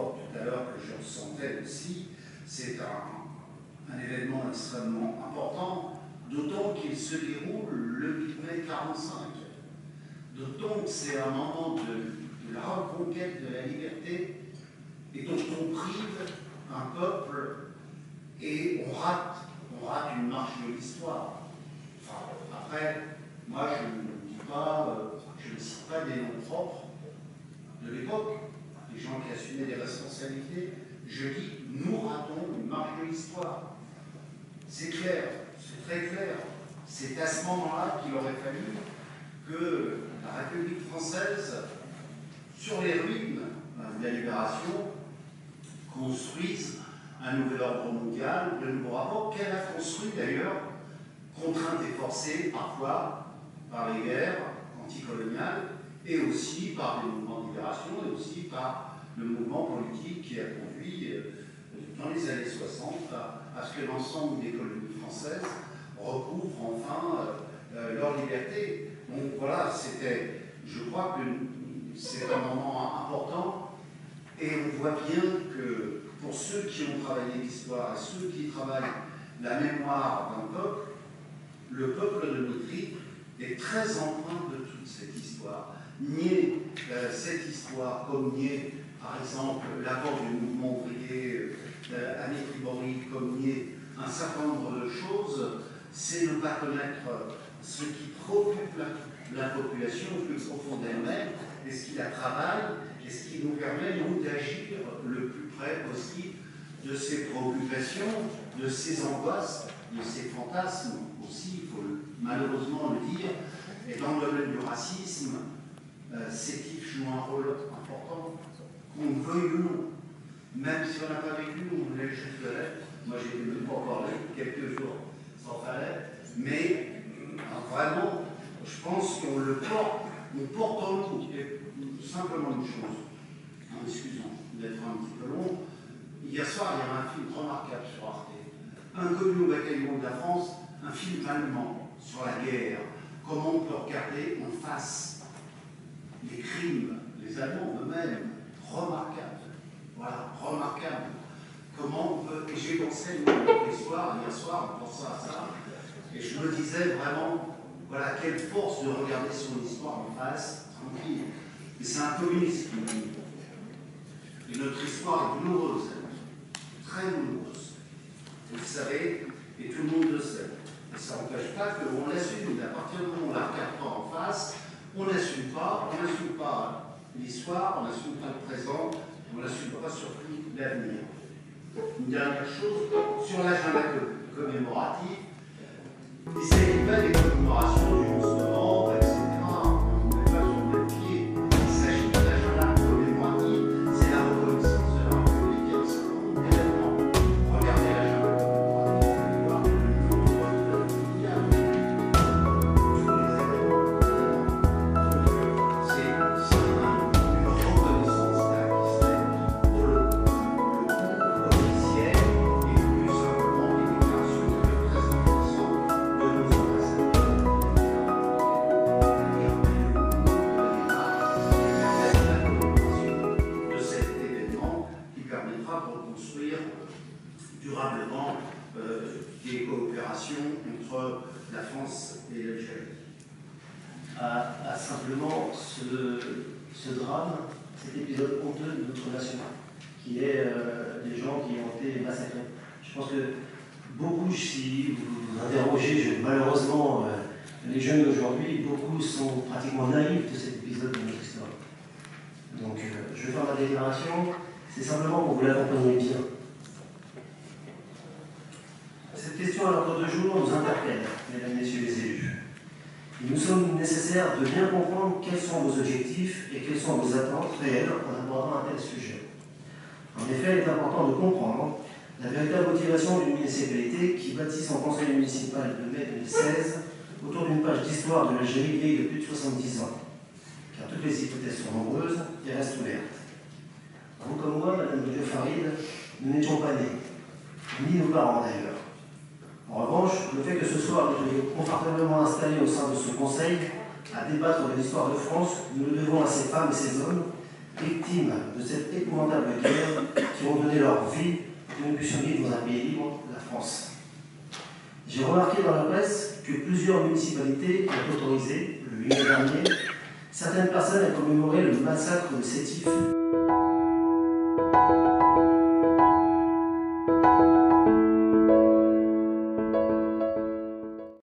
fort tout à l'heure que je ressentais aussi. C'est un événement extrêmement important, d'autant qu'il se déroule le 8 mai 1945. D'autant que c'est un moment de la reconquête de la liberté et dont on prive un peuple et on rate une marche de l'histoire. Enfin, après, moi je ne dis pas, je ne cite pas des noms propres de l'époque, des gens qui assumaient des responsabilités. Je dis, nous ratons une marche de l'histoire. C'est clair, c'est très clair. C'est à ce moment-là qu'il aurait fallu que la République française, sur les ruines de la libération, construise un nouvel ordre mondial, de nouveaux rapports, qu'elle a construit d'ailleurs, contrainte et forcée parfois par les guerres anticoloniales, et aussi par les mouvements de libération, et aussi par le mouvement politique qui a conduit dans les années 60 à ce que l'ensemble des colonies françaises recouvrent enfin leur liberté. Donc voilà, je crois que c'est un moment important, et on voit bien que pour ceux qui ont travaillé l'histoire et ceux qui travaillent la mémoire d'un peuple, le peuple de Mitry est très empreint de toute cette histoire. Nier cette histoire, comme nier, par exemple, l'apport du mouvement ouvrier à Mitry-Bory, comme nier un certain nombre de choses, c'est ne pas connaître ce qui préoccupe la population plus profond d'elle-même, et ce qui la travaille, et ce qui nous permet, nous, d'agir le plus près possible de ses préoccupations, de ses angoisses, de ses fantasmes aussi, il faut malheureusement le dire. Et dans le domaine du racisme, ces types jouent un rôle important, qu'on veuille ou non. Même si on n'a pas vécu, on voulait juste de l'aide. Moi, j'ai même pas encore là, quelques jours, s'en fallait. Mais vraiment, je pense qu'on le porte, on porte en nous. Et simplement une chose, excusez-moi d'être un petit peu long. Hier soir, il y a un film remarquable sur Arte. Inconnu au bataillon de la France, un film allemand sur la guerre. Comment on peut regarder en face les crimes, les Allemands eux-mêmes, remarquables. Voilà, remarquable. Comment on peut. Et j'ai pensé une histoire, hier soir, en pensant à ça, et je me disais vraiment, voilà, quelle force de regarder son histoire en face, tranquille. Et c'est un communiste qui me dit. Et notre histoire est douloureuse, très douloureuse. Vous le savez, et tout le monde le sait. Et ça n'empêche pas qu'on l'assume. À partir du moment où on ne la regarde pas en face, on n'assume pas l'histoire, on n'assume pas le présent, on n'assume pas surtout l'avenir. Une dernière chose, sur l'agenda commémoratif, il ne s'agit pas des commémorations du 11 novembre, etc. On ne met pas sur le même pied. Il s'agit de l'agenda commémoratif, c'est la reconnaissance de la République et un certain nombre d'événements. Regardez l'agenda commémoratif, voir le nouveau de la mondiale. Tous les événements. C'est une reconnaissance là qui se fait pour le coup officiel et plus simplement les déclarations de représentation de nos ambassadeurs. De cet événement qui permettra de reconstruire durablement des coopérations entre la France et l'Algérie. À simplement ce drame, cet épisode honteux de notre nation, qui est des gens qui ont été massacrés. Je pense que beaucoup, si vous interrogez malheureusement les jeunes d'aujourd'hui, beaucoup sont pratiquement naïfs de cet épisode de notre histoire. Donc je vais faire ma déclaration, c'est simplement pour que vous l'accompagniez bien. Cette question à l'ordre du jour nous interpelle, mesdames et messieurs les élus. Il nous semble nécessaire de bien comprendre quels sont vos objectifs et quelles sont vos attentes réelles en abordant un tel sujet. En effet, il est important de comprendre la véritable motivation d'une municipalité qui bâtit son conseil municipal de mai 2016 autour d'une page d'histoire de l'Algérie vieille de plus de 70 ans, car toutes les hypothèses sont nombreuses et restent ouvertes. Vous comme moi, Madame de Farid, nous n'étions pas nés, ni nos parents d'ailleurs. En revanche, le fait que ce soir nous soyons confortablement installés au sein de ce conseil à débattre de l'histoire de France, nous le devons à ces femmes et ces hommes victimes de cette épouvantable guerre qui ont donné leur vie pour que nous puissions vivre dans un pays libre, la France. J'ai remarqué dans la presse que plusieurs municipalités ont autorisé, le 8 mai dernier, certaines personnes à commémorer le massacre de Sétif.